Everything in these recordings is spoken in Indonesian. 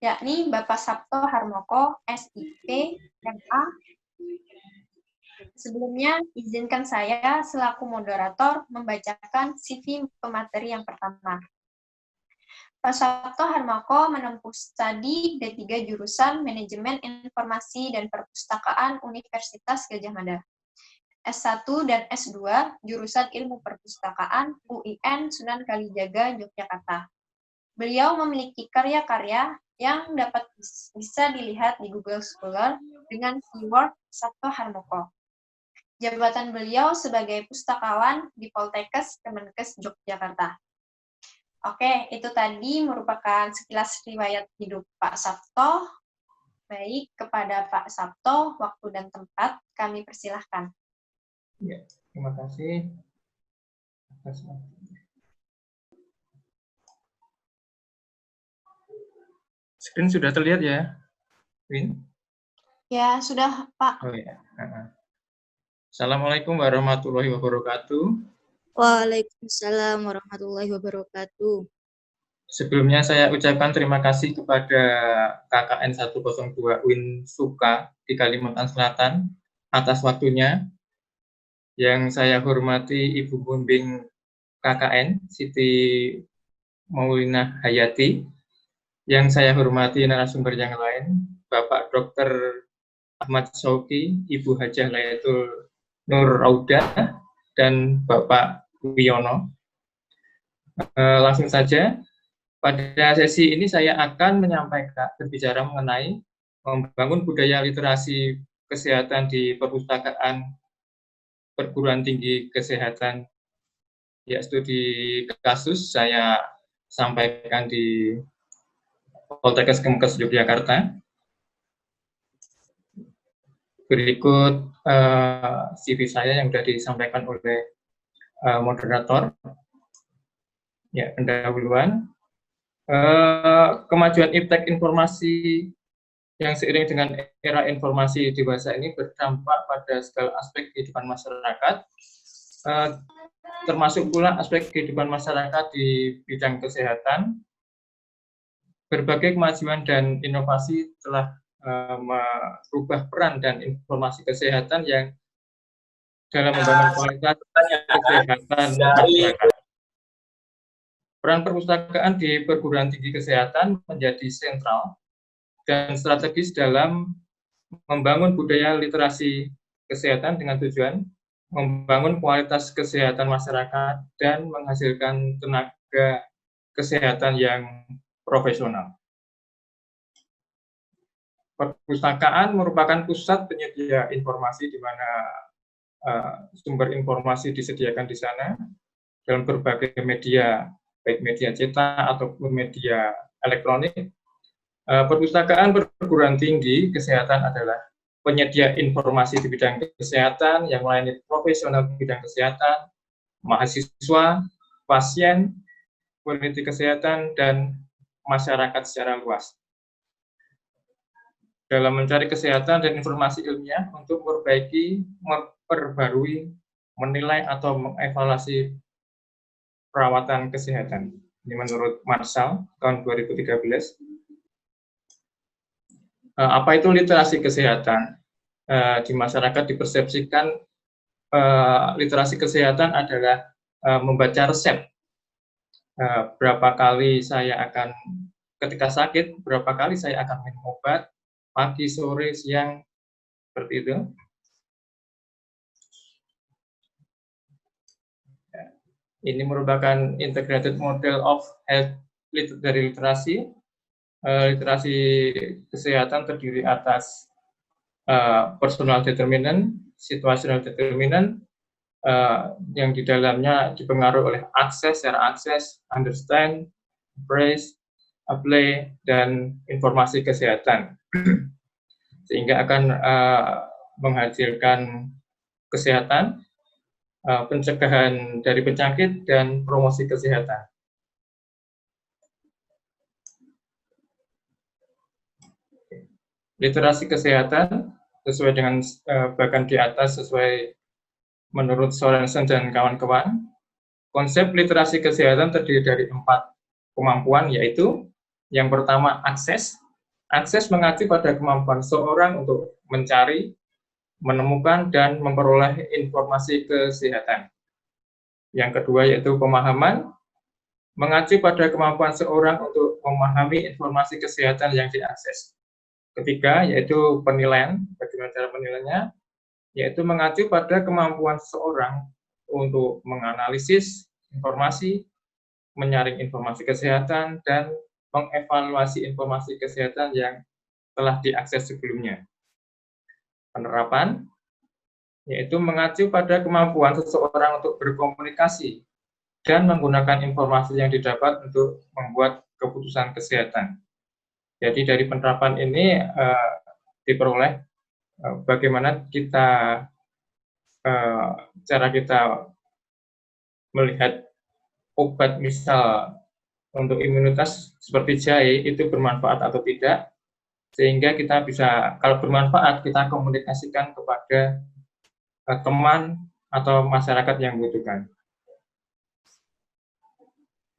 yakni Bapak Sabto Harmoko, SIP, MA. Sebelumnya, izinkan saya selaku moderator membacakan CV pemateri yang pertama. Pak Sabto Harmoko menempuh studi D3 jurusan Manajemen Informasi dan Perpustakaan Universitas Gadjah Mada. S1 dan S2 jurusan Ilmu Perpustakaan UIN Sunan Kalijaga, Yogyakarta. Beliau memiliki karya-karya yang dapat bisa dilihat di Google Scholar dengan keyword Sabto Harmoko. Jabatan beliau sebagai pustakawan di Poltekkes Kemenkes Yogyakarta. Oke, itu tadi merupakan sekilas riwayat hidup Pak Sabto. Baik, kepada Pak Sabto, waktu dan tempat kami persilahkan. Ya, terima kasih. Screen sudah terlihat ya, Win? Ya, sudah, Pak. Oh ya. Assalamualaikum warahmatullahi wabarakatuh. Waalaikumsalam warahmatullahi wabarakatuh. Sebelumnya saya ucapkan terima kasih kepada KKN 102 Win Suka di Kalimantan Selatan atas waktunya. Yang saya hormati Ibu Pembimbing KKN Siti Maulina Hayati. Yang saya hormati narasumber yang lain, Bapak Dr. Ahmad Syauqi, Ibu Hajah Layatul Nur Raudah, dan Bapak Wiono. Langsung saja, pada sesi ini saya akan menyampaikan berbicara mengenai membangun budaya literasi kesehatan di perpustakaan perguruan tinggi kesehatan. Ya, studi kasus saya sampaikan di Poltekkes Kemenkes Yogyakarta. Berikut CV saya yang sudah disampaikan oleh moderator. Ya, pendahuluan. Kemajuan iptek informasi yang seiring dengan era informasi dewasa ini berdampak pada segala aspek kehidupan masyarakat, termasuk pula aspek kehidupan masyarakat di bidang kesehatan. Berbagai kemajuan dan inovasi telah merubah peran dan informasi kesehatan yang dalam membangun kualitas kesehatan masyarakat. Peran perpustakaan di perguruan tinggi kesehatan menjadi sentral dan strategis dalam membangun budaya literasi kesehatan dengan tujuan membangun kualitas kesehatan masyarakat dan menghasilkan tenaga kesehatan yang profesional. Perpustakaan merupakan pusat penyedia informasi di mana sumber informasi disediakan di sana dalam berbagai media, baik media cetak ataupun media elektronik. Perpustakaan perguruan tinggi kesehatan adalah penyedia informasi di bidang kesehatan yang melayani profesional di bidang kesehatan, mahasiswa, pasien, peneliti kesehatan, dan masyarakat secara luas. Dalam mencari kesehatan dan informasi ilmiah untuk memperbaiki, memperbarui, menilai atau mengevaluasi perawatan kesehatan. Ini menurut Marshall tahun 2013. Apa itu literasi kesehatan? Di masyarakat dipersepsikan literasi kesehatan adalah membaca resep. Berapa kali saya akan, ketika sakit, berapa kali saya akan minum obat, pagi, sore, siang, seperti itu. Ini merupakan integrated model of health dari literasi. Literasi kesehatan terdiri atas personal determinant, situational determinant, yang di dalamnya dipengaruhi oleh akses, secara akses, understand, embrace, apply, dan informasi kesehatan. Sehingga akan menghasilkan kesehatan, pencegahan dari penyakit, dan promosi kesehatan. Literasi kesehatan sesuai dengan bagan di atas, sesuai menurut Sorensen dan kawan-kawan. Konsep literasi kesehatan terdiri dari 4 kemampuan, yaitu yang pertama akses, Akses mengacu pada kemampuan seorang untuk mencari, menemukan, dan memperoleh informasi kesehatan. Yang kedua yaitu pemahaman, mengacu pada kemampuan seorang untuk memahami informasi kesehatan yang diakses. Ketiga yaitu penilaian, bagaimana cara penilaiannya, yaitu mengacu pada kemampuan seseorang untuk menganalisis informasi, menyaring informasi kesehatan, dan mengevaluasi informasi kesehatan yang telah diakses sebelumnya. Penerapan, yaitu mengacu pada kemampuan seseorang untuk berkomunikasi dan menggunakan informasi yang didapat untuk membuat keputusan kesehatan. Jadi dari penerapan ini diperoleh bagaimana cara kita melihat obat misal untuk imunitas seperti jahe itu bermanfaat atau tidak, sehingga kita bisa, kalau bermanfaat, kita komunikasikan kepada teman atau masyarakat yang membutuhkan.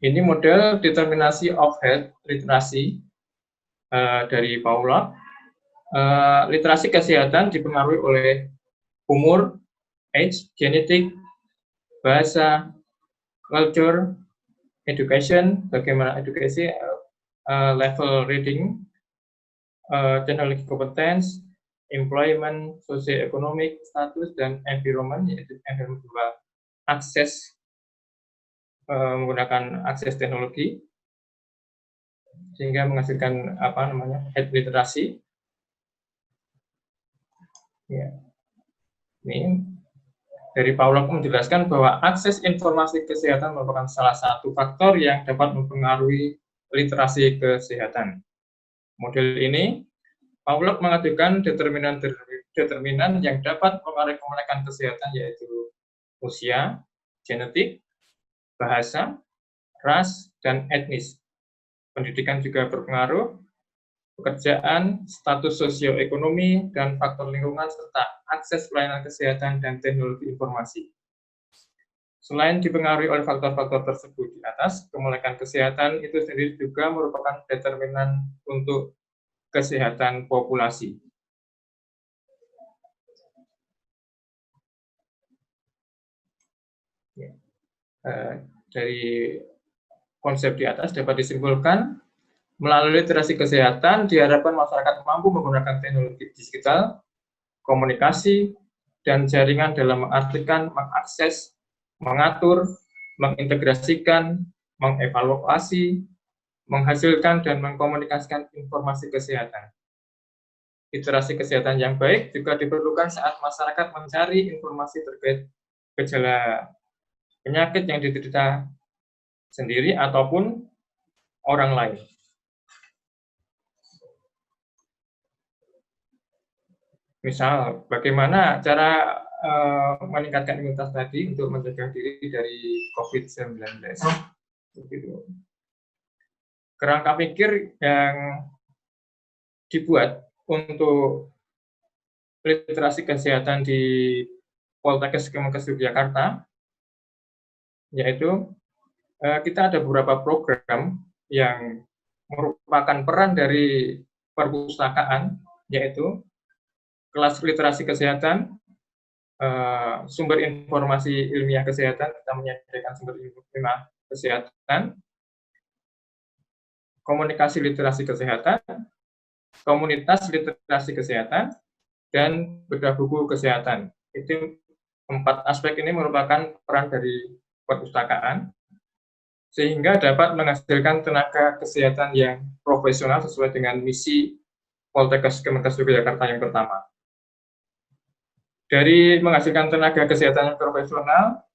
Ini model determinasi of health literasi dari Paula. Literasi kesehatan dipengaruhi oleh umur, age, genetik, bahasa, culture, education, bagaimana edukasi, level reading, teknologi kompetens, employment, socio-economic status, dan environment, yaitu environment berupa akses, menggunakan akses teknologi, sehingga menghasilkan health literasi. Ya. Ini dari Paula menjelaskan bahwa akses informasi kesehatan merupakan salah satu faktor yang dapat mempengaruhi literasi kesehatan. Model ini, Paula mengajukan determinan yang dapat mempengaruhi kesehatan, yaitu usia, genetik, bahasa, ras, dan etnis. Pendidikan juga berpengaruh, pekerjaan, status sosioekonomi, dan faktor lingkungan, serta akses pelayanan kesehatan dan teknologi informasi. Selain dipengaruhi oleh faktor-faktor tersebut di atas, kemelekan kesehatan itu sendiri juga merupakan determinan untuk kesehatan populasi. Dari konsep di atas dapat disimpulkan, melalui literasi kesehatan diharapkan masyarakat mampu menggunakan teknologi digital, komunikasi, dan jaringan dalam mengartikan, mengakses, mengatur, mengintegrasikan, mengevaluasi, menghasilkan, dan mengkomunikasikan informasi kesehatan. Literasi kesehatan yang baik juga diperlukan saat masyarakat mencari informasi terkait gejala penyakit yang diderita sendiri ataupun orang lain. Misal, bagaimana cara meningkatkan imunitas tadi untuk mencegah diri dari COVID-19. Begitu. Kerangka pikir yang dibuat untuk literasi kesehatan di Poltekkes Kemenkes Yogyakarta, yaitu kita ada beberapa program yang merupakan peran dari perpustakaan, yaitu kelas literasi kesehatan, sumber informasi ilmiah kesehatan, kita menyediakan sumber ilmiah kesehatan, komunikasi literasi kesehatan, komunitas literasi kesehatan, dan bedah buku kesehatan. Itu 4 aspek ini merupakan peran dari perpustakaan, sehingga dapat menghasilkan tenaga kesehatan yang profesional sesuai dengan misi Poltekkes Kemenkes Yogyakarta yang pertama. Dari menghasilkan tenaga kesehatan yang profesional,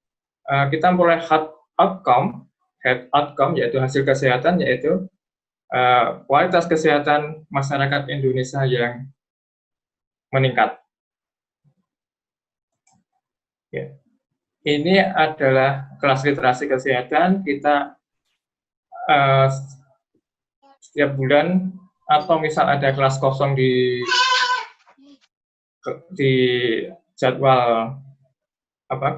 kita memperoleh health outcome, yaitu hasil kesehatan, yaitu kualitas kesehatan masyarakat Indonesia yang meningkat. Ya. Ini adalah kelas literasi kesehatan. Kita setiap bulan atau misal ada kelas kosong di jadwal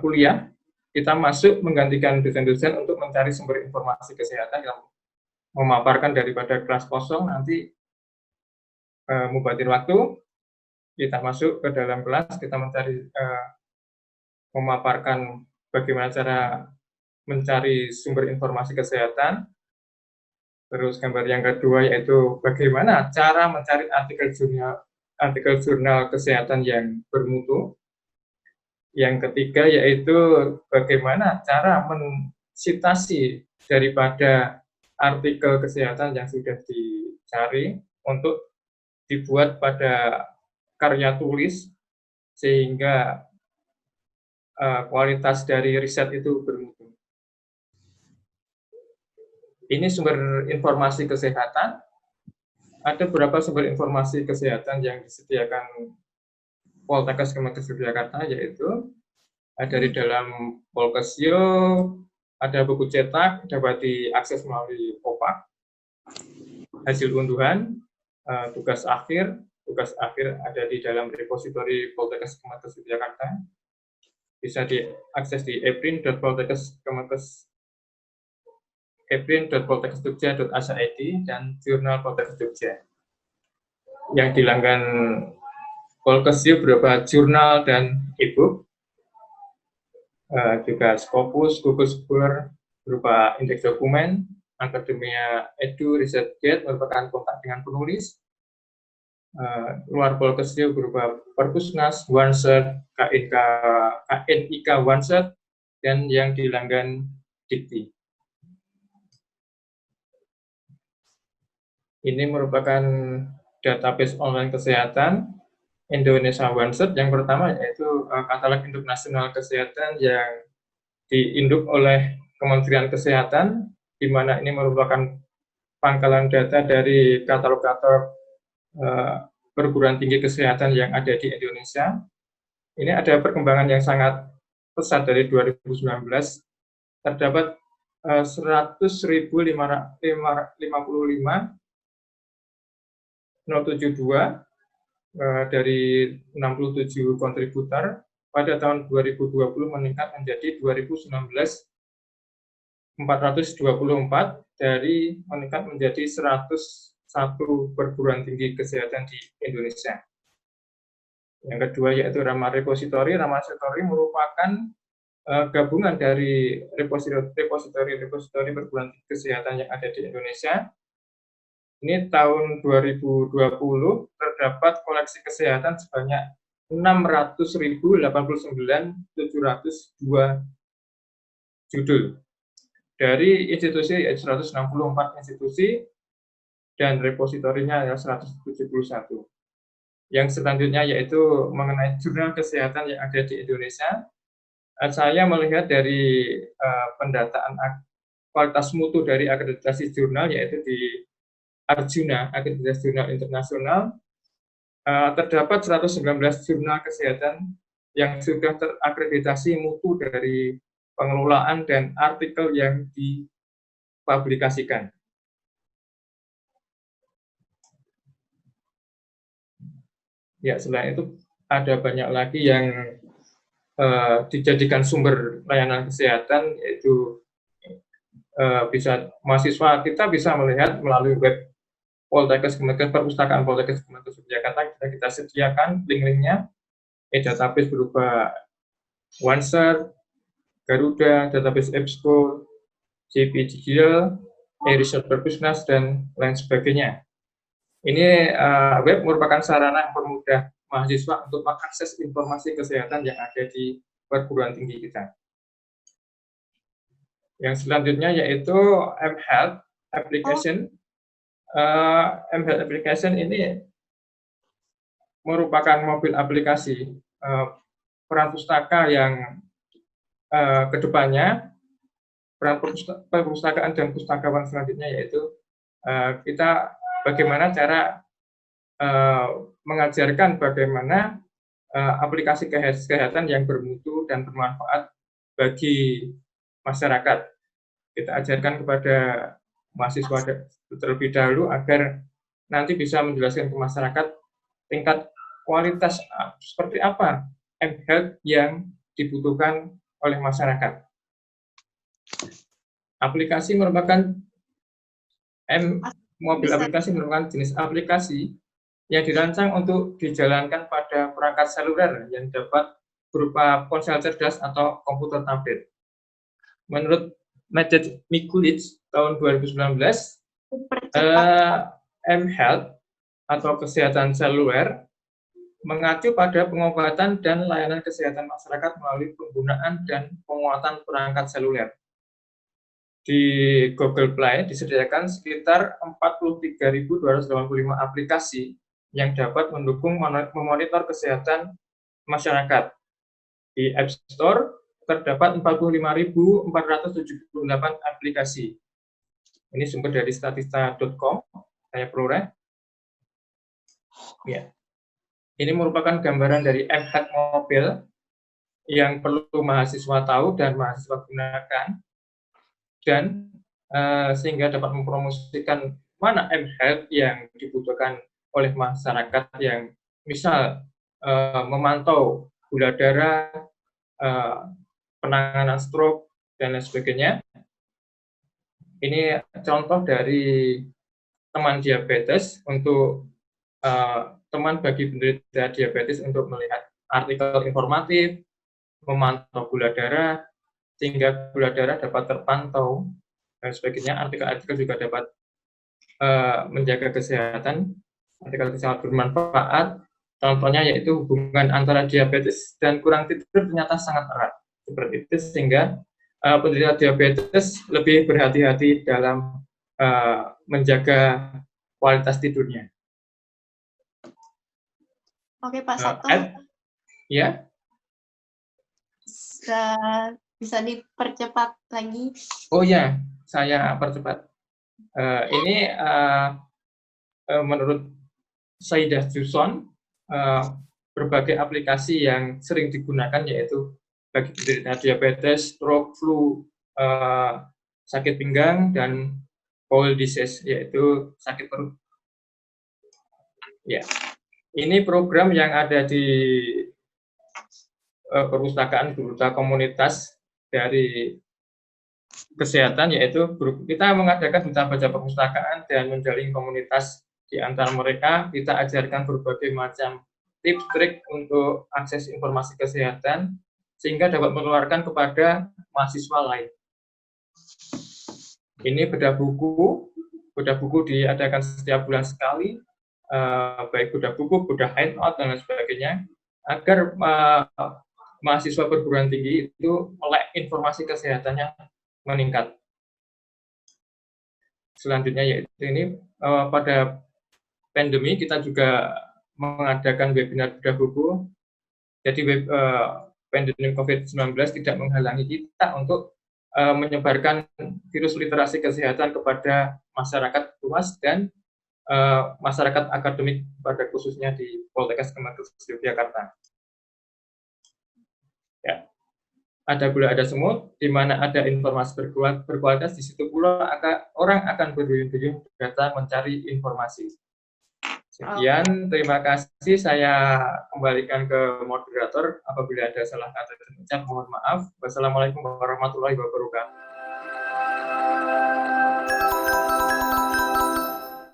kuliah, kita masuk menggantikan dosen-dosen untuk mencari sumber informasi kesehatan yang memaparkan daripada kelas kosong. Nanti mubatir waktu, kita masuk ke dalam kelas, kita memaparkan bagaimana cara mencari sumber informasi kesehatan. Terus gambar yang kedua yaitu bagaimana cara mencari artikel jurnal kesehatan yang bermutu. Yang ketiga yaitu bagaimana cara mensitasi daripada artikel kesehatan yang sudah dicari untuk dibuat pada karya tulis sehingga kualitas dari riset itu bermutu. Ini sumber informasi kesehatan. Ada beberapa sumber informasi kesehatan yang disediakan Poltekkes Kemenkes Yogyakarta, yaitu dari dalam Polkesio, ada buku cetak, dapat diakses melalui OPAK, hasil unduhan, tugas akhir ada di dalam repositori Poltekkes Kemenkes Yogyakarta, bisa diakses di eprin.poltekkesjogja.ac.id dan jurnal Poltekkes Jogja. Yang dilanggan Polkesio berupa jurnal dan e-book, juga Scopus, Gugus Scholar berupa indeks dokumen, Akademia Edu, Research Guide merupakan kontak dengan penulis, luar Polkesio berupa Perpusnas, OneSearch, KNIK OneSearch, dan yang dilanggan Dikti. Ini merupakan database online kesehatan Indonesia OneSearch. Yang pertama yaitu katalog induk nasional kesehatan yang diinduk oleh Kementerian Kesehatan, di mana ini merupakan pangkalan data dari katalog-katalog perguruan tinggi kesehatan yang ada di Indonesia. Ini ada perkembangan yang sangat pesat dari 2019. Terdapat 100.555 072 dari 67 kontributor. Pada tahun 2020 meningkat menjadi 424 dari meningkat menjadi 101 perguruan tinggi kesehatan di Indonesia. Yang kedua yaitu Rama Repository. Rama Repository merupakan gabungan dari repositori perguruan tinggi kesehatan yang ada di Indonesia. Ini tahun 2020 terdapat koleksi kesehatan sebanyak 600.089.702 judul dari institusi 164 institusi dan repositorinya adalah 171. Yang selanjutnya yaitu mengenai jurnal kesehatan yang ada di Indonesia. Saya melihat dari pendataan kualitas mutu dari akreditasi jurnal, yaitu di Arjuna, akreditasi jurnal internasional, terdapat 119 jurnal kesehatan yang sudah terakreditasi mutu dari pengelolaan dan artikel yang dipublikasikan. Ya, selain itu ada banyak lagi yang dijadikan sumber layanan kesehatan, yaitu bisa mahasiswa kita bisa melihat melalui web Poltekkes Kemenkes, perpustakaan Poltekkes Kemenkes Yogyakarta, kita sediakan link-linknya, database berupa OneSearch, Garuda, database EBSCO, JPGL, e-research Perpusnas, dan lain sebagainya. Ini web merupakan sarana yang mempermudah mahasiswa untuk mengakses informasi kesehatan yang ada di perguruan tinggi kita. Yang selanjutnya yaitu mHealth application. mHealth application ini merupakan mobil aplikasi peran pustaka yang kedepannya peran perpustakaan dan pustakawan selanjutnya yaitu kita bagaimana cara mengajarkan bagaimana aplikasi kesehatan yang bermutu dan bermanfaat bagi masyarakat. Kita ajarkan kepada mahasiswa terlebih dahulu agar nanti bisa menjelaskan ke masyarakat tingkat kualitas seperti apa mHealth yang dibutuhkan oleh masyarakat. Aplikasi merupakan mobil aplikasi merupakan jenis aplikasi yang dirancang untuk dijalankan pada perangkat seluler yang dapat berupa ponsel cerdas atau komputer tablet. Menurut Majid Mikulic tahun 2019, mHealth atau kesehatan seluler mengacu pada pengobatan dan layanan kesehatan masyarakat melalui penggunaan dan penguatan perangkat seluler. Di Google Play disediakan sekitar 43.285 aplikasi yang dapat mendukung memonitor kesehatan masyarakat. Di App Store terdapat 45.478 aplikasi. Ini sumber dari statista.com, saya peroleh. Ya. Ini merupakan gambaran dari mHealth mobil yang perlu mahasiswa tahu dan mahasiswa gunakan, dan sehingga dapat mempromosikan mana mHealth yang dibutuhkan oleh masyarakat yang misal memantau gula darah, penanganan stroke, dan lain sebagainya. Ini contoh dari teman diabetes untuk teman bagi penderita diabetes untuk melihat artikel informatif, memantau gula darah, sehingga gula darah dapat terpantau, dan sebagainya. Artikel-artikel juga dapat menjaga kesehatan, artikel kesehatan bermanfaat. Contohnya yaitu hubungan antara diabetes dan kurang tidur ternyata sangat erat. Seperti itu, sehingga penderita diabetes lebih berhati-hati dalam menjaga kualitas tidurnya. Oke, Pak Sabto. Ya. Bisa dipercepat lagi? Oh ya, saya percepat. Ini menurut Saidah Juson, berbagai aplikasi yang sering digunakan yaitu bagi penderita diabetes, stroke, flu, sakit pinggang, dan bowel disease, yaitu sakit perut. Ya, ini program yang ada di perpustakaan berupa komunitas dari kesehatan, yaitu kita mengadakan duta baca perpustakaan dan menjalin komunitas di antara mereka. Kita ajarkan berbagai macam tips trik untuk akses informasi kesehatan sehingga dapat menularkan kepada mahasiswa lain. Ini bedah buku diadakan setiap bulan sekali, baik bedah buku, bedah handout, dan lain sebagainya, agar mahasiswa perguruan tinggi itu melek informasi kesehatannya meningkat. Selanjutnya yaitu ini pada pandemi kita juga mengadakan webinar bedah buku. Jadi pandemi COVID-19 tidak menghalangi kita untuk menyebarkan virus literasi kesehatan kepada masyarakat luas dan masyarakat akademik pada khususnya di Poltekkes Kemenkes Yogyakarta. Ya. Ada gula, ada semut, di mana ada informasi berkualitas, di situ pula orang akan berduyun-duyun datang mencari informasi. Sekian, terima kasih. Saya kembalikan ke moderator. Apabila ada salah kata dan ucap, mohon maaf. Wassalamualaikum warahmatullahi wabarakatuh.